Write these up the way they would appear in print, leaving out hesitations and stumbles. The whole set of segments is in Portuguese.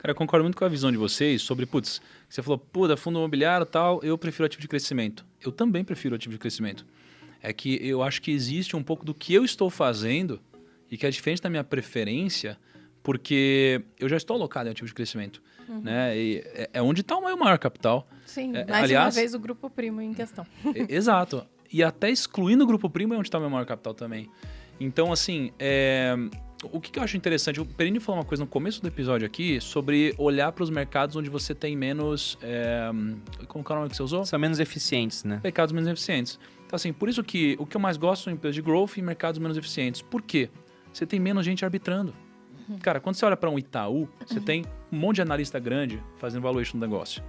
Cara, eu concordo muito com a visão de vocês sobre, putz, você falou, puta, fundo imobiliário e tal, eu prefiro ativo de crescimento. Eu também prefiro ativo de crescimento. É que eu acho que existe um pouco do que eu estou fazendo e que é diferente da minha preferência, porque eu já estou alocado em ativo de crescimento. Né? E é onde está o meu maior capital. Sim, mais aliás, uma vez o grupo primo em questão. Exato. E até excluindo o grupo primo é onde está o meu maior capital também. Então, assim, o que eu acho interessante, o Perini falou uma coisa no começo do episódio aqui sobre olhar para os mercados onde você tem menos... como é o nome que você usou? São menos eficientes, né? Mercados menos eficientes. Então, assim, por isso que o que eu mais gosto são empresas de growth e mercados menos eficientes. Por quê? Você tem menos gente arbitrando. Cara, quando você olha para um Itaú, você tem um monte de analista grande fazendo valuation do negócio.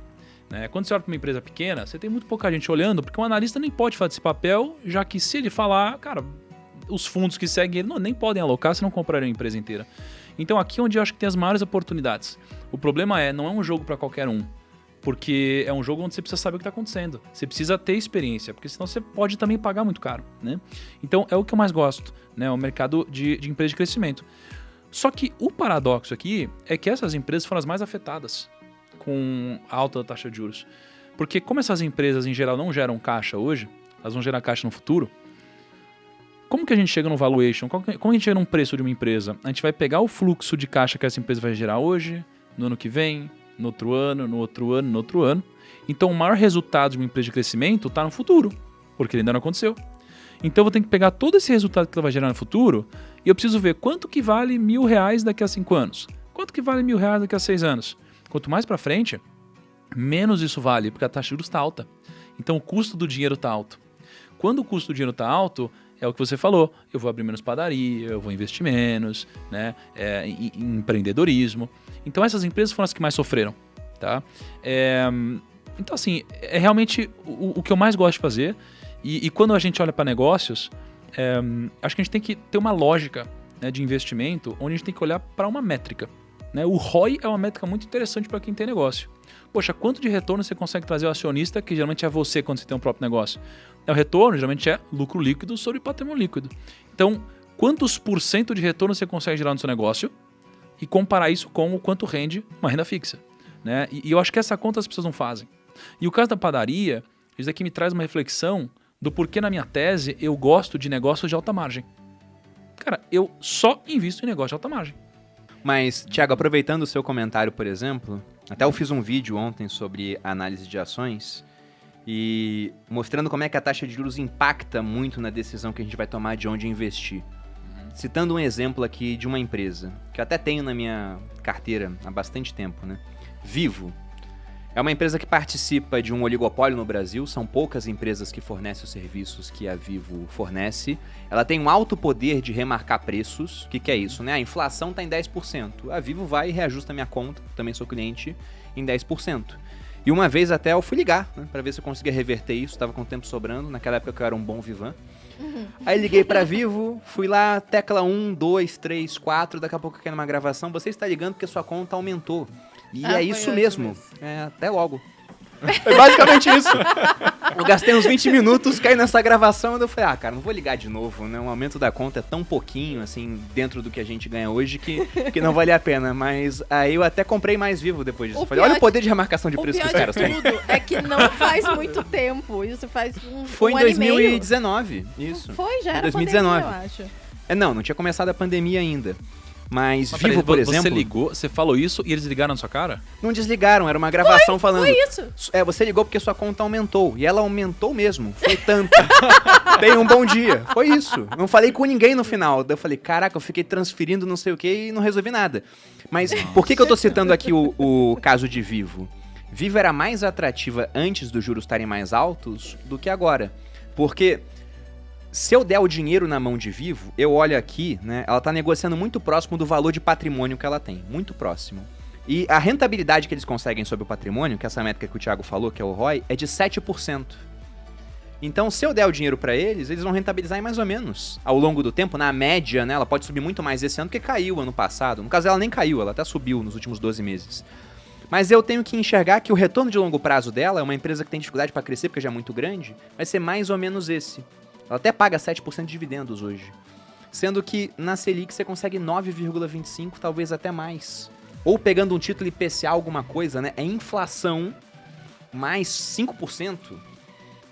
Né? Quando você olha para uma empresa pequena, você tem muito pouca gente olhando, porque um analista nem pode fazer esse papel, já que se ele falar, cara, os fundos que seguem ele nem podem alocar se não comprarem a empresa inteira. Então aqui é onde eu acho que tem as maiores oportunidades. O problema não é um jogo para qualquer um, porque é um jogo onde você precisa saber o que está acontecendo. Você precisa ter experiência, porque senão você pode também pagar muito caro. Né? Então é o que eu mais gosto, né? O mercado de empresa de crescimento. Só que o paradoxo aqui é que essas empresas foram as mais afetadas com a alta da taxa de juros. Porque como essas empresas, em geral, não geram caixa hoje, elas vão gerar caixa no futuro, como que a gente chega no valuation? Como a gente chega num preço de uma empresa? A gente vai pegar o fluxo de caixa que essa empresa vai gerar hoje, no ano que vem, no outro ano, no outro ano, no outro ano. Então o maior resultado de uma empresa de crescimento está no futuro, porque ele ainda não aconteceu. Então eu vou ter que pegar todo esse resultado que ela vai gerar no futuro e eu preciso ver quanto que vale R$1.000 daqui a 5 anos. Quanto que vale R$1.000 daqui a 6 anos. Quanto mais para frente, menos isso vale, porque a taxa de juros está alta. Então o custo do dinheiro está alto. Quando o custo do dinheiro está alto, é o que você falou, eu vou abrir menos padaria, eu vou investir menos, né? Em empreendedorismo. Então essas empresas foram as que mais sofreram. Tá? Então assim, é realmente o que eu mais gosto de fazer. E quando a gente olha para negócios, acho que a gente tem que ter uma lógica, né, de investimento, onde a gente tem que olhar para uma métrica. Né? O ROI é uma métrica muito interessante para quem tem negócio. Poxa, quanto de retorno você consegue trazer ao acionista, que geralmente é você quando você tem um próprio negócio? O retorno geralmente é lucro líquido sobre patrimônio líquido. Então, quantos % de retorno você consegue gerar no seu negócio e comparar isso com o quanto rende uma renda fixa. Né? E eu acho que essa conta as pessoas não fazem. E o caso da padaria, isso aqui me traz uma reflexão do porquê na minha tese eu gosto de negócios de alta margem. Cara, eu só invisto em negócio de alta margem. Mas, Thiago, aproveitando o seu comentário, por exemplo, até eu fiz um vídeo ontem sobre análise de ações e mostrando como é que a taxa de juros impacta muito na decisão que a gente vai tomar de onde investir. Citando um exemplo aqui de uma empresa, que eu até tenho na minha carteira há bastante tempo, né? Vivo. É uma empresa que participa de um oligopólio no Brasil, são poucas empresas que fornecem os serviços que a Vivo fornece. Ela tem um alto poder de remarcar preços. O que é isso, né? A inflação está em 10%. A Vivo vai e reajusta minha conta, também sou cliente, em 10%. E uma vez até eu fui ligar, né, para ver se eu conseguia reverter isso, estava com tempo sobrando, naquela época eu era um bom Vivan. Aí liguei pra Vivo, fui lá, tecla 1, 2, 3, 4, daqui a pouco eu quero uma gravação, você está ligando porque sua conta aumentou. E é isso mesmo. Até logo. Foi basicamente isso. Eu gastei uns 20 minutos, caí nessa gravação e eu falei, cara, não vou ligar de novo, né? O aumento da conta é tão pouquinho, assim, dentro do que a gente ganha hoje, que não vale a pena. Mas aí eu até comprei mais Vivo depois disso. Falei, olha o poder de remarcação de preço que os caras têm. Tudo é que não faz muito tempo. Isso faz Foi um em ano e meio. 2019, isso. Foi, já era 2019. pandemia, eu acho. Não tinha começado a pandemia ainda. Mas Vivo, peraí, por exemplo... Você ligou, você falou isso e eles ligaram na sua cara? Não desligaram, era uma gravação falando... Foi isso. Você ligou porque sua conta aumentou. E ela aumentou mesmo. Foi tanto. Tenha um bom dia. Foi isso. Não falei com ninguém no final. Daí eu falei, caraca, eu fiquei transferindo não sei o que e não resolvi nada. Mas por que eu tô citando aqui o caso de Vivo? Vivo era mais atrativa antes dos juros estarem mais altos do que agora. Porque... se eu der o dinheiro na mão de Vivo, eu olho aqui, né? Ela tá negociando muito próximo do valor de patrimônio que ela tem. Muito próximo. E a rentabilidade que eles conseguem sobre o patrimônio, que é essa métrica que o Thiago falou, que é o ROI, é de 7%. Então, se eu der o dinheiro para eles vão rentabilizar em mais ou menos. Ao longo do tempo, na média, né? Ela pode subir muito mais esse ano que caiu ano passado. No caso, ela nem caiu, ela até subiu nos últimos 12 meses. Mas eu tenho que enxergar que o retorno de longo prazo dela, é uma empresa que tem dificuldade para crescer porque já é muito grande, vai ser mais ou menos esse. Ela até paga 7% de dividendos hoje. Sendo que na Selic você consegue 9,25%, talvez até mais. Ou pegando um título IPCA alguma coisa, né? É inflação mais 5%.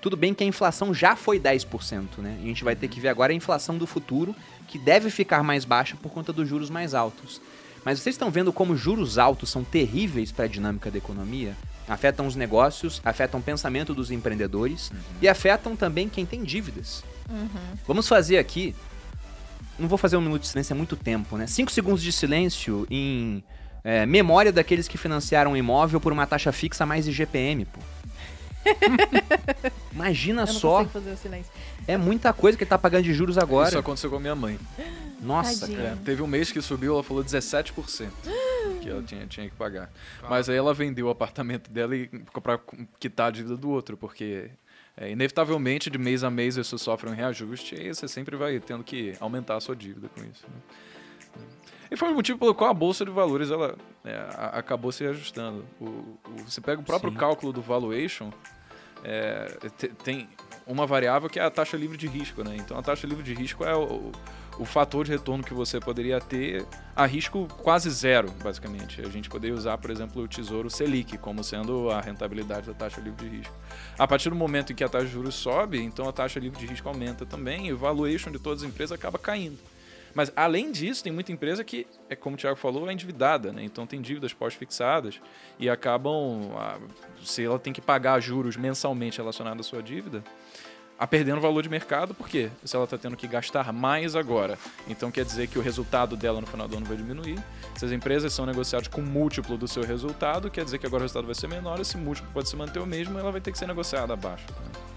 Tudo bem que a inflação já foi 10%, né? E a gente vai ter que ver agora a inflação do futuro, que deve ficar mais baixa por conta dos juros mais altos. Mas vocês estão vendo como juros altos são terríveis para a dinâmica da economia? Afetam os negócios, afetam o pensamento dos empreendedores e afetam também quem tem dívidas. Vamos fazer aqui... Não vou fazer um minuto de silêncio, é muito tempo, né? 5 segundos de silêncio em memória daqueles que financiaram um imóvel por uma taxa fixa mais IGPM, pô. Imagina Eu não só, consigo fazer o silêncio. é muita coisa que ele tá pagando de juros agora. Isso aconteceu com a minha mãe. Nossa, Tadinha. cara. Teve um mês que subiu, ela falou 17% que ela tinha que pagar. Mas aí ela vendeu o apartamento dela pra quitar a dívida do outro, porque inevitavelmente de mês a mês você sofre um reajuste e aí você sempre vai tendo que aumentar a sua dívida com isso, né? E foi o motivo pelo qual a Bolsa de Valores ela, acabou se ajustando. Você pega o próprio Sim. cálculo do valuation, tem uma variável que é a taxa livre de risco, né? Então a taxa livre de risco é o fator de retorno que você poderia ter a risco quase zero, basicamente. A gente poderia usar, por exemplo, o Tesouro Selic como sendo a rentabilidade da taxa livre de risco. A partir do momento em que a taxa de juros sobe, então a taxa livre de risco aumenta também e o valuation de todas as empresas acaba caindo. Mas, além disso, tem muita empresa que, como o Thiago falou, é endividada, né? Então tem dívidas pós-fixadas e acabam, se ela tem que pagar juros mensalmente relacionados à sua dívida, a perdendo o valor de mercado, por quê? Se ela está tendo que gastar mais agora, então quer dizer que o resultado dela no final do ano vai diminuir. Se as empresas são negociadas com múltiplo do seu resultado, quer dizer que agora o resultado vai ser menor, esse múltiplo pode se manter o mesmo e ela vai ter que ser negociada abaixo também.